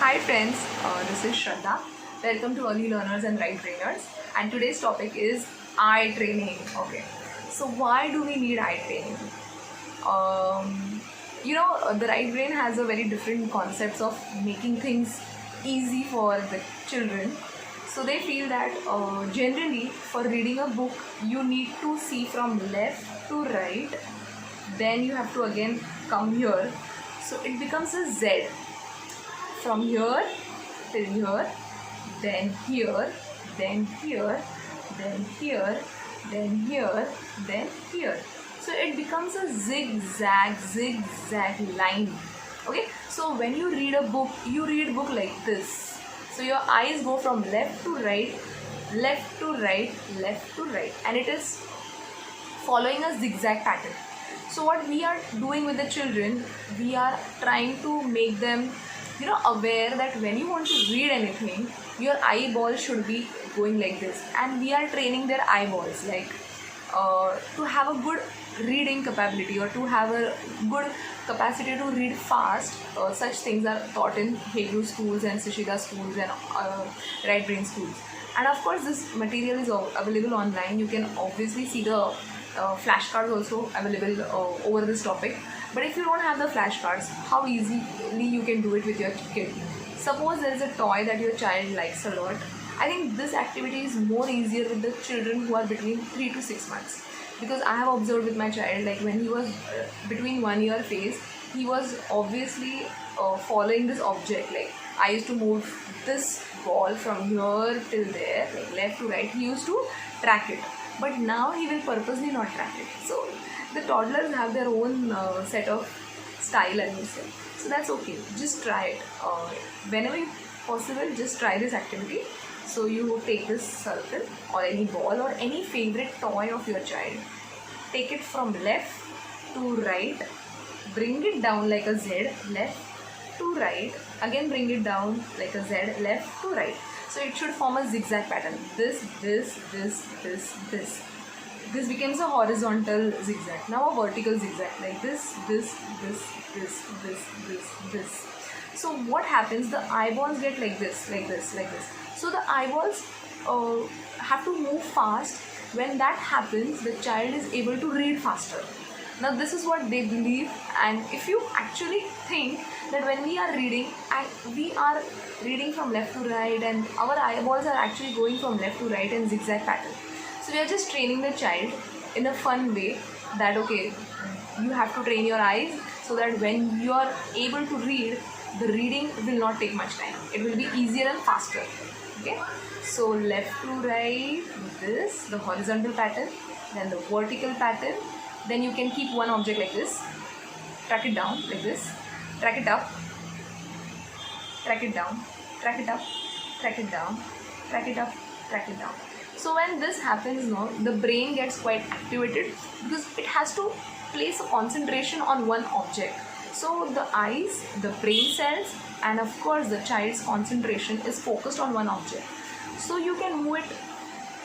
Hi friends, this is Shraddha. Welcome to Early Learners and Right Trainers. And today's topic is eye training. Okay, so why do we need eye training? The right brain has a very different concepts of making things easy for the children. So they feel that generally for reading a book you need to see from left to right, then you have to again come here. So it becomes a Z from here till here, then here, then here, then here, then here, then here. So it becomes a zigzag line. Okay, so when you read a book, you read book like this. So your eyes go from left to right, left to right, left to right, and it is following a zigzag pattern. So what we are doing with the children, we are trying to make them aware that when you want to read anything, your eyeball should be going like this, and we are training their eyeballs like to have a good reading capability or to have a good capacity to read fast. Such things are taught in Hegru schools and Sushita schools and Right Brain schools. And of course this material is available online. You can obviously see the flashcards also available over this topic. But if you don't have the flashcards, how easily you can do it with your kid? Suppose there is a toy that your child likes a lot. I think this activity is more easier with the children who are between 3 to 6 months, because I have observed with my child, like when he was between 1 year phase, he was obviously following this object. Like I used to move this ball from here till there, like left to right. He used to track it, but now he will purposely not track it. So the toddlers have their own set of style, I would say. So that's okay. Just try it. Whenever possible, just try this activity. So you take this circle or any ball or any favorite toy of your child, take it from left to right, bring it down like a Z, left to right, again bring it down like a Z, left to right. So it should form a zigzag pattern. This. This becomes a horizontal zigzag. Now a vertical zigzag like this. So what happens? The eyeballs get like this. So the eyeballs have to move fast. When that happens, the child is able to read faster. Now this is what they believe, and if you actually think that when we are reading from left to right, and our eyeballs are actually going from left to right in zigzag pattern. So we are just training the child in a fun way that okay, you have to train your eyes so that when you are able to read, the reading will not take much time. It will be easier and faster. Okay, so left to right, this, the horizontal pattern, then the vertical pattern. Then you can keep one object like this, track it down like this, track it up, track it down, track it up, track it down, track it up, track it down. So when this happens now, the brain gets quite activated because it has to place a concentration on one object. So the eyes, the brain cells, and of course the child's concentration is focused on one object. So you can move it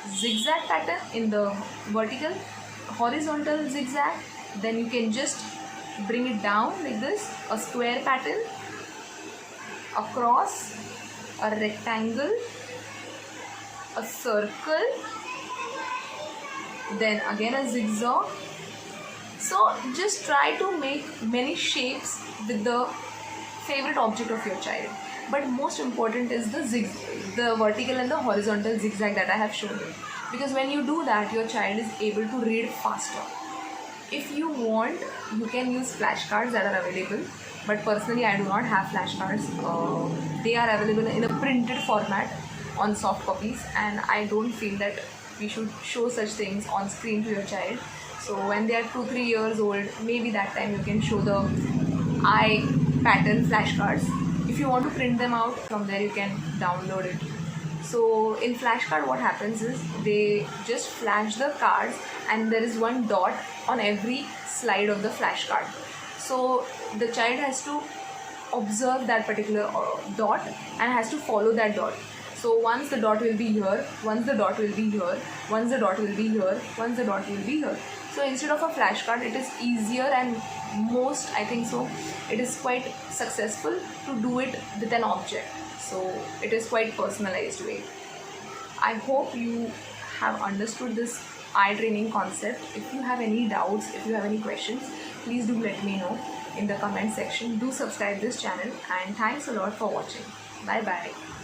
zigzag pattern in the vertical, horizontal zigzag, then you can just bring it down like this, a square pattern, across, a rectangle, a circle, then again a zigzag. So just try to make many shapes with the favorite object of your child. But most important is the vertical and the horizontal zigzag that I have shown you. Because when you do that, your child is able to read faster. If you want, you can use flashcards that are available. But personally, I do not have flashcards. They are available in a printed format on soft copies, and I don't feel that we should show such things on screen to your child. So when they are 2-3 years old, maybe that time you can show the eye pattern flashcards. If you want to print them out, from there you can download it. So in flashcard what happens is they just flash the cards and there is one dot on every slide of the flashcard. So the child has to observe that particular dot and has to follow that dot. So once the dot will be here, once the dot will be here, once the dot will be here, once the dot will be here. So instead of a flashcard, it is easier and most, I think so, it is quite successful to do it with an object. So it is quite personalized way. I hope you have understood this eye training concept. If you have any doubts, if you have any questions, please do let me know in the comment section. Do subscribe this channel, and thanks a lot for watching. Bye bye.